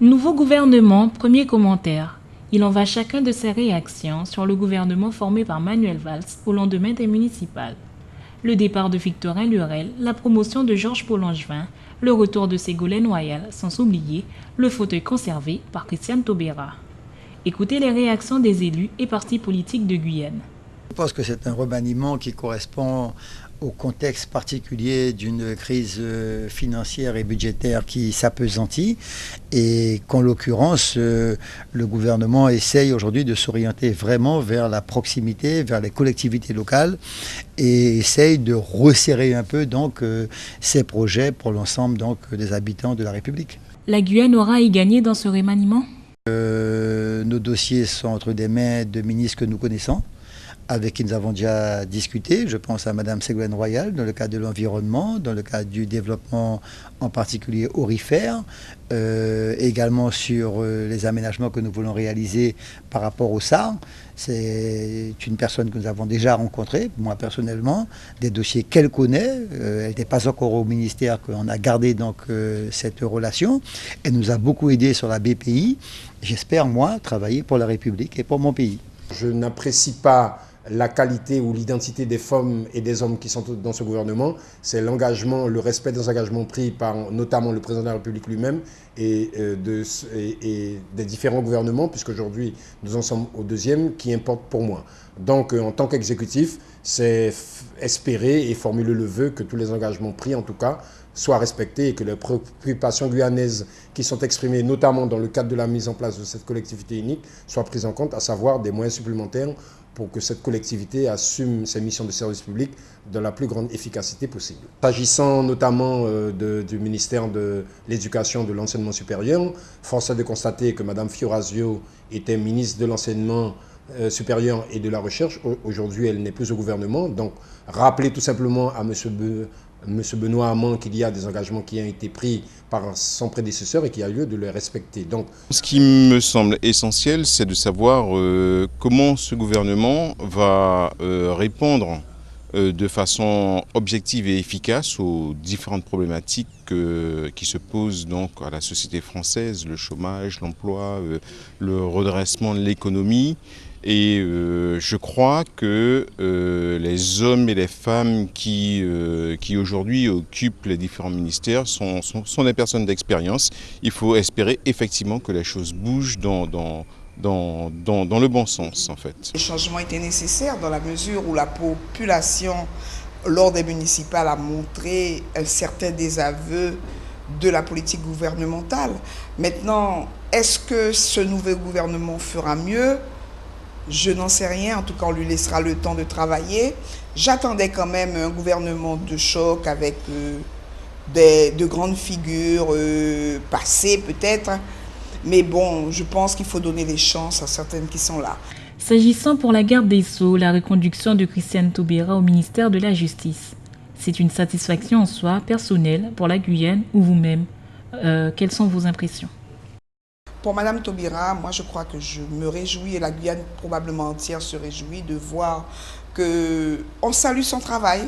Nouveau gouvernement, premier commentaire. Il en va chacun de ses réactions sur le gouvernement formé par Manuel Valls au lendemain des municipales. Le départ de Victorin Lurel, la promotion de Georges-Paul Langevin, le retour de Ségolène Royal, sans oublier le fauteuil conservé par Christiane Taubira. Écoutez les réactions des élus et partis politiques de Guyane. Je pense que c'est un remaniement qui correspond au contexte particulier d'une crise financière et budgétaire qui s'appesantit et qu'en l'occurrence, le gouvernement essaye aujourd'hui de s'orienter vraiment vers la proximité, vers les collectivités locales et essaye de resserrer un peu donc ses projets pour l'ensemble donc des habitants de la République. La Guyane aura à y gagner dans ce remaniement ? Nos dossiers sont entre des mains de ministres que nous connaissons, avec qui nous avons déjà discuté. Je pense à Mme Ségolène Royal dans le cadre de l'environnement, dans le cadre du développement en particulier aurifère, également sur les aménagements que nous voulons réaliser par rapport au SAR. C'est une personne que nous avons déjà rencontrée, moi personnellement, des dossiers qu'elle connaît. Elle n'était pas encore au ministère qu'on a gardé donc cette relation. Elle nous a beaucoup aidé sur la BPI. J'espère, moi, travailler pour la République et pour mon pays. Je n'apprécie pas la qualité ou l'identité des femmes et des hommes qui sont dans ce gouvernement. C'est l'engagement, le respect des engagements pris par notamment le président de la République lui-même et des différents gouvernements, puisqu'aujourd'hui nous en sommes au deuxième, qui importe pour moi. Donc en tant qu'exécutif, c'est espérer et formuler le vœu que tous les engagements pris en tout cas soient respectés et que les préoccupations guyanaises qui sont exprimées notamment dans le cadre de la mise en place de cette collectivité unique soient prises en compte, à savoir des moyens supplémentaires pour que cette collectivité assume ses missions de service public de la plus grande efficacité possible. S'agissant notamment du ministère de l'Éducation et de l'Enseignement supérieur, force est de constater que Mme Fiorazio était ministre de l'Enseignement supérieur et de la Recherche. Aujourd'hui, elle n'est plus au gouvernement. Donc, rappeler tout simplement à M. Benoît Hamon qu'il y a des engagements qui ont été pris par son prédécesseur et qu'il y a lieu de les respecter. Donc, ce qui me semble essentiel, c'est de savoir comment ce gouvernement va répondre de façon objective et efficace aux différentes problématiques qui se posent donc à la société française, le chômage, l'emploi, le redressement de l'économie. Et je crois que les hommes et les femmes qui aujourd'hui occupent les différents ministères sont des personnes d'expérience. Il faut espérer effectivement que les choses bougent dans le bon sens, en fait. Les changements étaient nécessaires dans la mesure où la population, lors des municipales, a montré un certain désaveu de la politique gouvernementale. Maintenant, est-ce que ce nouveau gouvernement fera mieux ? Je n'en sais rien, en tout cas on lui laissera le temps de travailler. J'attendais quand même un gouvernement de choc avec de grandes figures passées peut-être. Mais bon, je pense qu'il faut donner les chances à certaines qui sont là. S'agissant pour la garde des Sceaux, la reconduction de Christiane Taubira au ministère de la Justice, c'est une satisfaction en soi, personnelle, pour la Guyane ou vous-même. Quelles sont vos impressions ? Pour Mme Taubira, moi je crois que je me réjouis, et la Guyane probablement entière se réjouit de voir qu'on salue son travail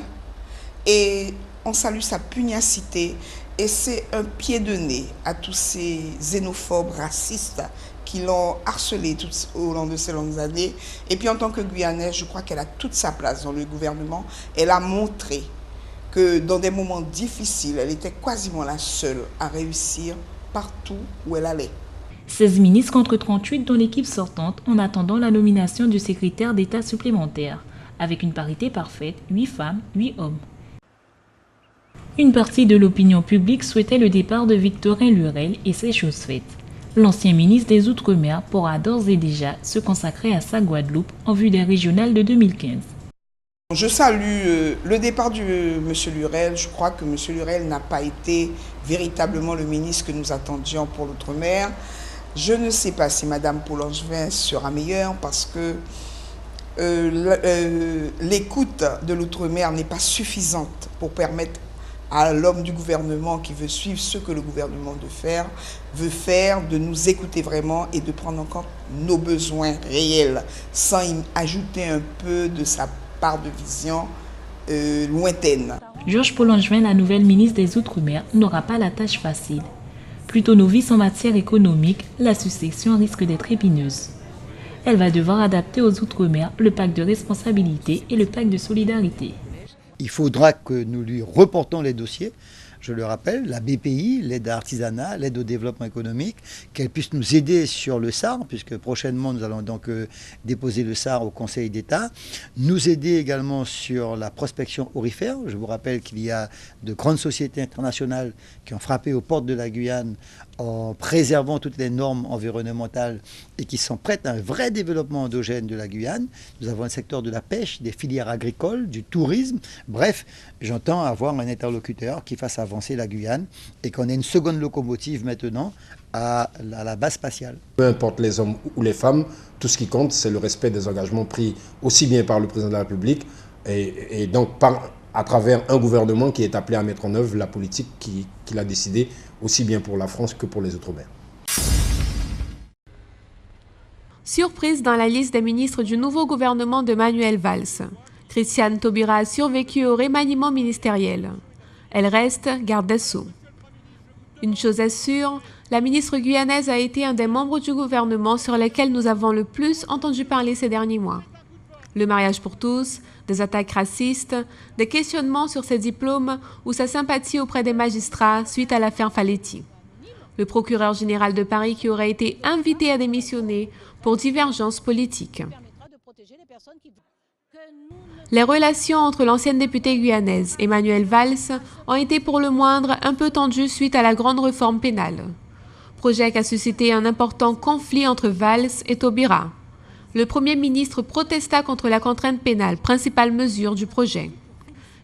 et on salue sa pugnacité. Et c'est un pied de nez à tous ces xénophobes racistes qui l'ont harcelé tout au long de ces longues années. Et puis en tant que Guyanaise, je crois qu'elle a toute sa place dans le gouvernement. Elle a montré que dans des moments difficiles, elle était quasiment la seule à réussir partout où elle allait. 16 ministres contre 38 dans l'équipe sortante en attendant la nomination du secrétaire d'État supplémentaire, avec une parité parfaite, 8 femmes, 8 hommes. Une partie de l'opinion publique souhaitait le départ de Victorin Lurel et c'est chose faite. L'ancien ministre des Outre-mer pourra d'ores et déjà se consacrer à sa Guadeloupe en vue des régionales de 2015. Je salue le départ de M. Lurel. Je crois que M. Lurel n'a pas été véritablement le ministre que nous attendions pour l'Outre-mer. Je ne sais pas si Mme Paul Langevin sera meilleure parce que l'écoute de l'Outre-mer n'est pas suffisante pour permettre à l'homme du gouvernement qui veut suivre ce que le gouvernement veut faire, de nous écouter vraiment et de prendre en compte nos besoins réels sans y ajouter un peu de sa part de vision lointaine. Georges-Paul Langevin, la nouvelle ministre des Outre-mer, n'aura pas la tâche facile. plutôt novice en matière économique, la succession risque d'être épineuse. Elle va devoir adapter aux Outre-mer le pacte de responsabilité et le pacte de solidarité. Il faudra que nous lui reportons les dossiers. Je le rappelle, la BPI, l'aide à l'artisanat, l'aide au développement économique, qu'elle puisse nous aider sur le SAR, puisque prochainement nous allons donc déposer le SAR au Conseil d'État, nous aider également sur la prospection aurifère. Je vous rappelle qu'il y a de grandes sociétés internationales qui ont frappé aux portes de la Guyane en préservant toutes les normes environnementales et qui sont prêtes à un vrai développement endogène de la Guyane. Nous avons le secteur de la pêche, des filières agricoles, du tourisme. Bref, j'entends avoir un interlocuteur qui fasse avancer la Guyane et qu'on ait une seconde locomotive maintenant à la base spatiale. Peu importe les hommes ou les femmes, tout ce qui compte, c'est le respect des engagements pris aussi bien par le président de la République et donc à travers un gouvernement qui est appelé à mettre en œuvre la politique qu'il a décidée aussi bien pour la France que pour les Outre-mer. Surprise dans la liste des ministres du nouveau gouvernement de Manuel Valls. Christiane Taubira a survécu au remaniement ministériel. Elle reste garde des Sceaux. Une chose est sûre, la ministre guyanaise a été un des membres du gouvernement sur lesquels nous avons le plus entendu parler ces derniers mois. Le mariage pour tous, des attaques racistes, des questionnements sur ses diplômes ou sa sympathie auprès des magistrats suite à l'affaire Faletti. Le procureur général de Paris qui aurait été invité à démissionner pour divergences politiques. Les relations entre l'ancienne députée guyanaise et Manuel Valls ont été pour le moindre un peu tendues suite à la grande réforme pénale. Projet qui a suscité un important conflit entre Valls et Taubira. Le Premier ministre protesta contre la contrainte pénale, principale mesure du projet,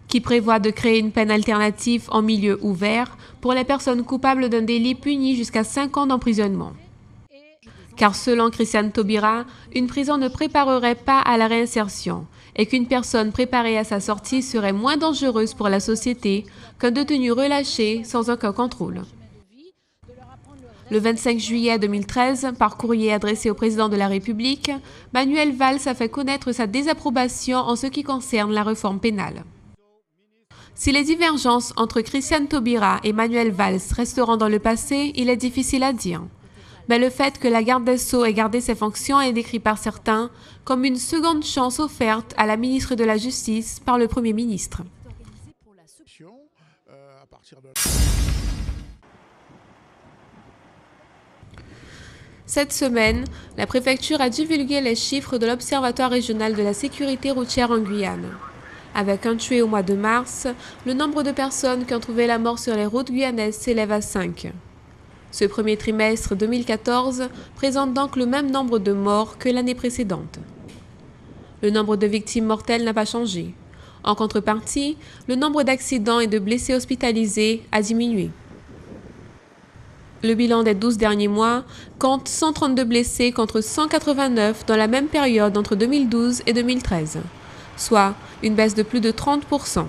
qui prévoit de créer une peine alternative en milieu ouvert pour les personnes coupables d'un délit puni jusqu'à 5 ans d'emprisonnement. Car selon Christiane Taubira, une prison ne préparerait pas à la réinsertion et qu'une personne préparée à sa sortie serait moins dangereuse pour la société qu'un détenu relâché sans aucun contrôle. Le 25 juillet 2013, par courrier adressé au président de la République, Manuel Valls a fait connaître sa désapprobation en ce qui concerne la réforme pénale. Si les divergences entre Christiane Taubira et Manuel Valls resteront dans le passé, il est difficile à dire. Mais le fait que la garde des Sceaux ait gardé ses fonctions est décrit par certains comme une seconde chance offerte à la ministre de la Justice par le Premier ministre. Cette semaine, la préfecture a divulgué les chiffres de l'Observatoire régional de la sécurité routière en Guyane. Avec un tué au mois de mars, le nombre de personnes qui ont trouvé la mort sur les routes guyanaises s'élève à 5. Ce premier trimestre 2014 présente donc le même nombre de morts que l'année précédente. Le nombre de victimes mortelles n'a pas changé. En contrepartie, le nombre d'accidents et de blessés hospitalisés a diminué. Le bilan des 12 derniers mois compte 132 blessés contre 189 dans la même période entre 2012 et 2013, soit une baisse de plus de 30%.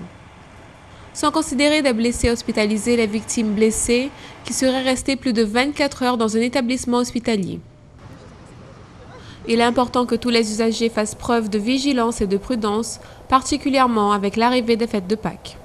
Sans considérer des blessés hospitalisés, les victimes blessées qui seraient restées plus de 24 heures dans un établissement hospitalier. Il est important que tous les usagers fassent preuve de vigilance et de prudence, particulièrement avec l'arrivée des fêtes de Pâques.